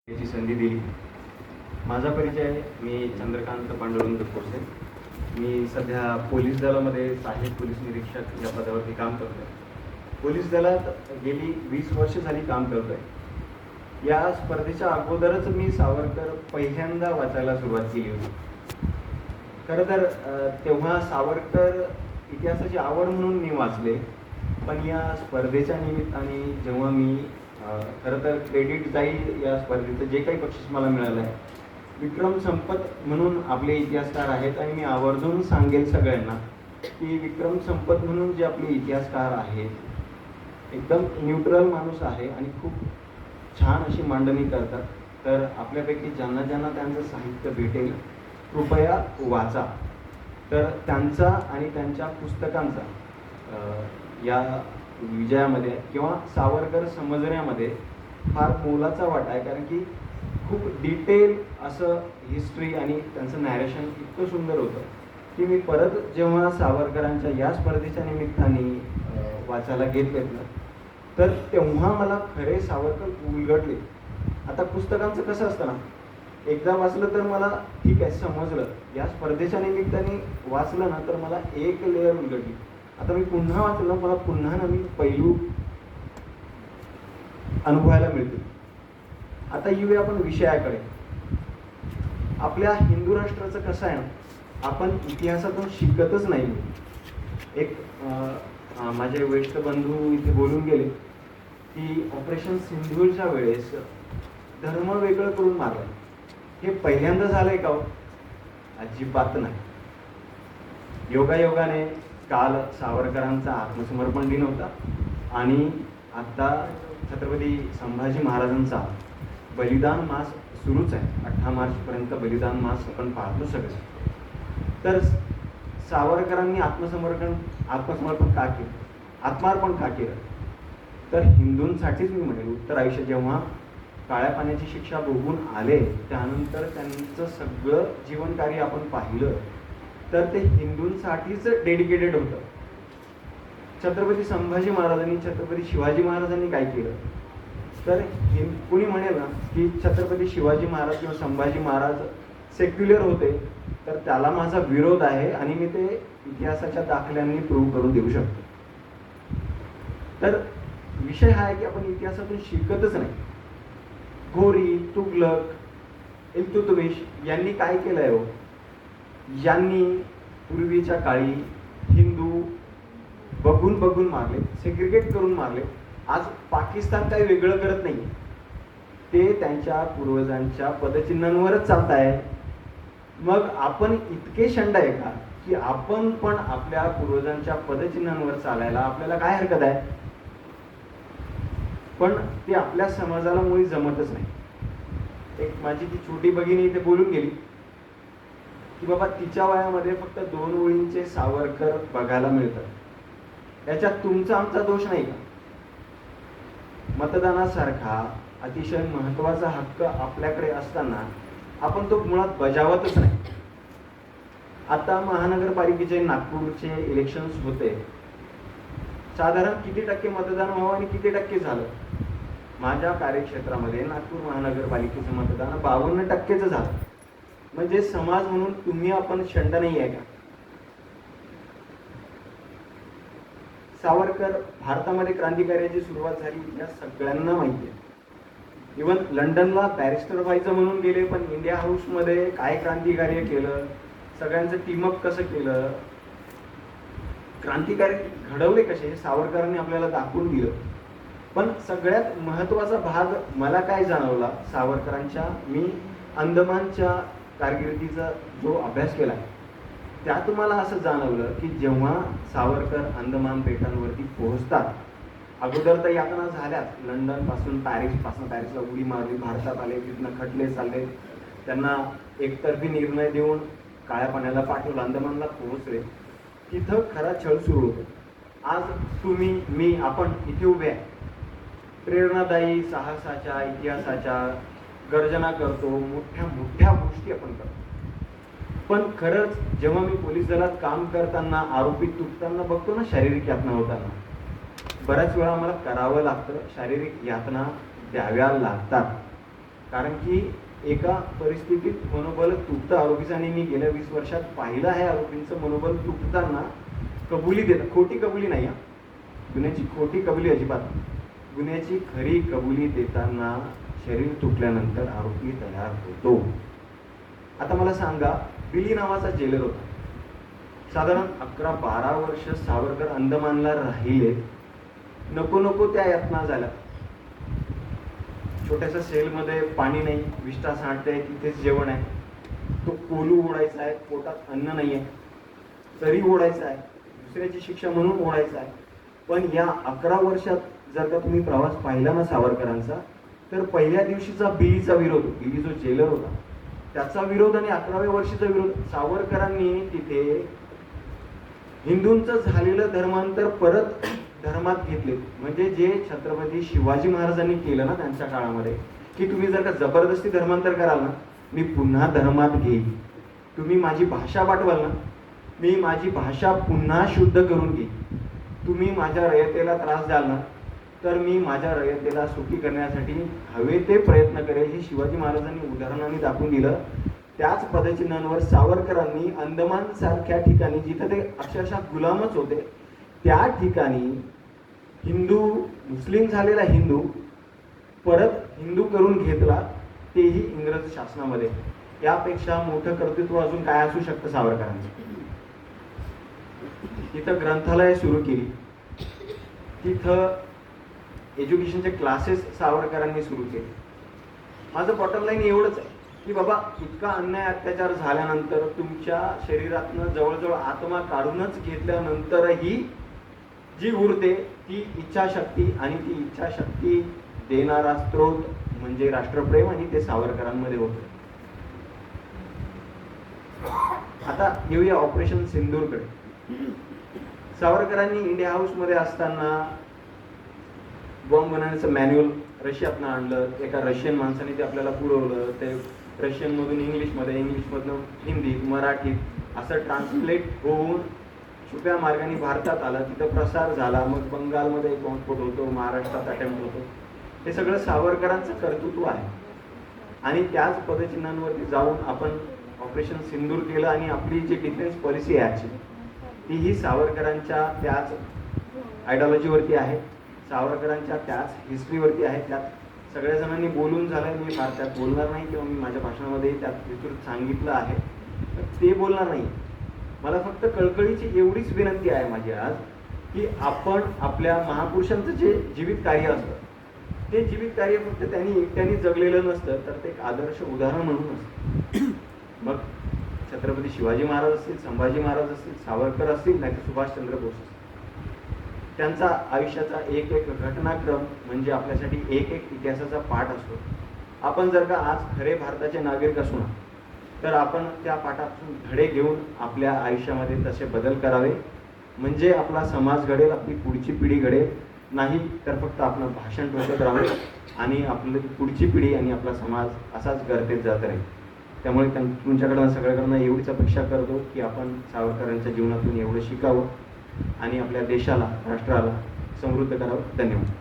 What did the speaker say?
याची संधी दिली. माझा परिचय आहे, मी चंद्रकांत पांडुरंग कोसे. मी सध्या पोलीस दलामध्ये सहाय्यक पोलीस निरीक्षक या पदावरती काम करतो आहे. पोलीस दलात गेली 20 वर्ष झाली काम करतो आहे. या स्पर्धेच्या अगोदरच मी सावरकर पहिल्यांदा वाचायला सुरुवात केली होती. खरं तर तेव्हा सावरकर इतिहासाची आवड म्हणून मी वाचले, पण या स्पर्धेच्या निमित्ताने जेव्हा मी खरं तर क्रेडिट जाईल या स्पर्धेचं जे काही बक्षीस मला मिळालं आहे, विक्रम संपत म्हणून आपले इतिहासकार आहेत आणि मी आवर्जून सांगेल सगळ्यांना की विक्रम संपत म्हणून जे आपले इतिहासकार आहेत, एकदम न्यूट्रल माणूस आहे आणि खूप छान अशी मांडणी करतात. तर आपल्यापैकी ज्यांना ज्यांना त्यांचं साहित्य भेटेल कृपया वाचा. तर त्यांचा आणि त्यांच्या पुस्तकांचा या विजयामध्ये किंवा सावरकर समजण्यामध्ये फार मोलाचा वाटा आहे, कारण की खूप डिटेल असं हिस्ट्री आणि त्यांचं नॅरेशन इतकं सुंदर होतं की मी परत जेव्हा सावरकरांच्या या स्पर्धेच्या निमित्ताने वाचायला घेतलेत ना, तर तेव्हा मला खरे सावरकर उलगडले. आता पुस्तकांचं कसं असतं ना, एकदा वाचलं तर मला ठीक आहे समजलं, या स्पर्धेच्या निमित्ताने वाचलं ना तर मला एक लेअर उलगडली. आता मी पुन्हा वाचलं, मला पुन्हा नवीन पैलू अनुभवायला मिळतील. आता येऊया आपण विषयाकडे. आपल्या हिंदू राष्ट्राचं कसं आहे ना, आपण इतिहासातून शिकतच नाही. एक माझे ज्येष्ठ बंधू इथे बोलून गेले की ऑपरेशन सिंधूरच्या वेळेस धर्म वेगळं करून मारलं. हे पहिल्यांदा झालंय का हो? अजिबात नाही. योगायोगाने काल सावरकरांचा आत्मसमर्पण दिन होता आणि आता छत्रपती संभाजी महाराजांचा बलिदान मास सुरूच आहे. 18 मार्चपर्यंत बलिदान मास आपण पाहतो सगळे. तर सावरकरांनी आत्मसमर्पण का केलं, आत्मार्पण का केलं? तर हिंदूंसाठीच मी म्हणेल. उत्तर आयुष्य जेव्हा काळ्या पाण्याची शिक्षा भोगून आले, त्यानंतर त्यांचं सगळं जीवनकार्य आपण पाहिलं तर ते हिंदूंसाठीच डेडिकेटेड होतं. छत्रपती संभाजी महाराजांनी, छत्रपती शिवाजी महाराजांनी काय केलं तर कुणी म्हणेल ना की छत्रपती शिवाजी महाराज किंवा संभाजी महाराज सेक्युलर होते, तर त्याला माझा विरोध आहे आणि मी ते इतिहासाच्या दाखल्यांनी प्रूव्ह करून देऊ शकतो. तर विषय हा आहे की आपण इतिहासातून शिकतच नाही. घोरी, तुगलक, इल्तुतमिश यांनी काय केलंय हो? यांनी पूर्वीच्या काळी हिंदू बघून बघून मारले, सेग्रिगेट करून मारले. आज पाकिस्तान काही वेगळं करत नाही, ते त्यांच्या पूर्वजांच्या पदचिन्हांवरच चालत आहे. मग आपण इतके शंड आहे का की आपण पण आपल्या पूर्वजांच्या पदचिन्हांवर चालायला आपल्याला काय हरकत आहे? पण ते आपल्या समाजाला मुळी जमतच नाही. एक माझी ती छोटी भगिनी इथे बोलून गेली की बाबा तिच्या वयामध्ये फक्त 2 ओळींचे सावरकर बघायला मिळतात. याच्यात तुमचा आमचा दोष नाही का? मतदानासारखा अतिशय महत्त्वाचा हक्क आपल्याकडे असताना आपण तो मुळात बजावतच नाही. आता महानगरपालिकेचे नागपूरचे इलेक्शन्स होते, साधारण किती टक्के मतदान व्हावं आणि किती टक्के झालं? माझ्या कार्यक्षेत्रामध्ये नागपूर महानगरपालिकेचं मतदान 52% झालं. म्हणजे समाज म्हणून तुम्ही आपण शंड नाही आहे का? सावरकर भारतामध्ये क्रांतिकार्याची सुरुवात झाली या सगळ्यांना माहिती आहे. इव्हन लंडनला बॅरिस्टर व्हायचं म्हणून गेले, पण इंडिया हाऊसमध्ये काय क्रांतिकार्य केलं, सगळ्यांचं टीमअप कसं केलं, क्रांतिकारी घडवले कसे, सावरकरांनी आपल्याला दाखवून दिलं. पण सगळ्यात महत्त्वाचा भाग मला काय जाणवला सावरकरांच्या, मी अंदमानच्या कारकिर्दीचा जो अभ्यास केला त्यात मला असं जाणवलं की जेव्हा सावरकर अंदमान बेटांवरती पोहोचतात, अगोदर तर यातना झाल्यात, लंडनपासून पॅरिसला उडी मारली, भारतात आले, तिथनं खटले चालले, त्यांना एकतर्फी निर्णय देऊन काळ्या पाण्याला पाठवलं, अंदमानला पोहोचले. तिथं खरा छळ सुरू होतो. आज तुम्ही, मी, आपण इथे उभे आहे, प्रेरणादायी साहसाच्या, इतिहासाच्या गर्जना करतो, मोठ्या मोठ्या गोष्टी आपण करतो. पण खरंच जेव्हा मी पोलीस दलात काम करताना आरोपी तुटताना बघतो ना, शारीरिक यातना होताना, बऱ्याच वेळा आम्हाला करावं लागतं, शारीरिक यातना द्याव्या लागतात. कारण की एका परिस्थितीत मनोबल तुटतं आरोपीचं, आणि मी गेल्या 20 वर्षात पाहिलं आहे आरोपींचं मनोबल तुटताना कबुली देतात. खोटी कबुली नाही, गुन्ह्याची खोटी कबुली अजिबात, गुन्ह्याची खरी कबुली देताना शरीर तुटल्यानंतर आरोपी तयार होतो. आता मला सांगा, बिली नावाचा जेलर होता, साधारण 11-12 वर्ष सावरकर अंदमानला राहिले. नको नको त्या यातना झाल्या. छोट्याशा सेलमध्ये पाणी नाही, विष्ठा सांडते, तिथेच जेवण आहे, तो कोलू ओढायचा आहे, पोटात अन्न नाही आहे, तरी ओढायचा आहे, दुसऱ्याची शिक्षा म्हणून ओढायचा आहे. पण या 11 वर्षात जर का तुम्ही प्रवास पाहिला ना सावरकरांचा, तर पहिल्या दिवशीचा बिलीचा विरोध, बिली जो जेलर होता त्याचा विरोध आणि 11व्या वर्षीचा विरोध, सावरकरांनी तिथे हिंदूंचं झालेलं धर्मांतर परत धर्मात घेतले. म्हणजे जे छत्रपती शिवाजी महाराजांनी केलं ना त्यांच्या काळामध्ये, की तुम्ही जर का जबरदस्ती धर्मांतर कराल ना, मी पुन्हा धर्मात घेईन. तुम्ही माझी भाषा पाठवाल ना, मी माझी भाषा पुन्हा शुद्ध करून घेईन. तुम्ही माझ्या रयतेला त्रास द्याल ना, तर मी माझ्या रयतेला सुखी करण्यासाठी हवे ते प्रयत्न करेल. हे शिवाजी महाराजांनी उदाहरणाने दाखवून दिलं. त्याच पदचिन्हांवर सावरकरांनी अंदमान सारख्या ठिकाणी, जिथे ते अक्षरशः गुलामच होते, त्या ठिकाणी हिंदू, मुस्लिम झालेला हिंदू परत हिंदू करून घेतला, तेही इंग्रज शासनामध्ये. यापेक्षा मोठं कर्तृत्व अजून काय असू शकतं सावरकरांचं. तिथं ग्रंथालय सुरू केली, तिथं एज्युकेशनचे क्लासेस सावरकरांनी सुरू केले. माझं बॉटम लाईन एवढंच आहे की बाबा, इतका अन्याय अत्याचार झाल्यानंतर, तुमच्या शरीरातनं जवळजवळ आत्मा काढूनच घेतल्यानंतरही जी उरते ती इच्छाशक्ती, आणि ती इच्छाशक्ती देणारा स्रोत म्हणजे राष्ट्रप्रेम, आणि ते सावरकरांमध्ये होतं. आता येऊया ऑपरेशन सिंदूरकडे. सावरकरांनी इंडिया हाऊसमध्ये असताना बॉम्ब बनवण्याचं मॅन्युअल रशियातनं आणलं. एका रशियन माणसाने ते आपल्याला पुरवलं. ते रशियनमधून इंग्लिशमध्ये, इंग्लिशमधून हिंदीत, मराठीत असं ट्रान्सलेट होऊन छुप्या मार्गाने भारतात आला. तिथं प्रसार झाला. मग बंगालमध्ये एक बॉम्बस्फोट होतो, महाराष्ट्रात अटेम्प्ट होतो. हे सगळं सावरकरांचं कर्तृत्व आहे. आणि त्याच पदचिन्हांवरती जाऊन आपण ऑपरेशन सिंदूर केलं, आणि आपली जी डिफेन्स पॉलिसी आहे आजची, तीही सावरकरांच्या त्याच आयडिओलॉजीवरती आहे, सावरकरांच्या त्याच हिस्ट्रीवरती आहे. त्यात सगळ्या जणांनी बोलून झालंय. मी फार त्यात बोलणार नाही, किंवा मी माझ्या भाषणामध्ये त्यात विस्तृत सांगितलं आहे, तर ते बोलणार नाही. मला फक्त कळकळीची एवढीच विनंती आहे माझी आज, की आपण आपल्या महापुरुषांचं जे जीवित कार्य असतं, ते जीवित कार्य फक्त त्यांनी एकट्याने जगलेलं नसतं, तर ते एक आदर्श उदाहरण म्हणून असतं. मग छत्रपती शिवाजी महाराज असतील, संभाजी महाराज असतील, सावरकर असतील, नाही तर सुभाषचंद्र बोस असतील, त्यांचा आयुष्याचा एक एक घटनाक्रम म्हणजे आपल्यासाठी एक एक इतिहासाचा पाठ असतो. आपण जर का आज खरे भारताचे नागरिक असू ना, तर आपण त्या पाठातून धडे घेऊन आपल्या आयुष्यामध्ये तसे बदल करावे, म्हणजे आपला समाज घडेल, आपली पुढची पिढी घडेल. नाही तर फक्त आपलं भाषण ठोकत राहू, आणि आपली पुढची पिढी आणि आपला समाज असाच गर्तेत जात राहील. त्यामुळे तुमच्याकडनं सगळ्याकडनं एवढीच अपेक्षा करतो की आपण सावरकरांच्या जीवनातून एवढं शिकावं आणि आपल्या देशाला, राष्ट्राला समृद्ध करावं. धन्यवाद.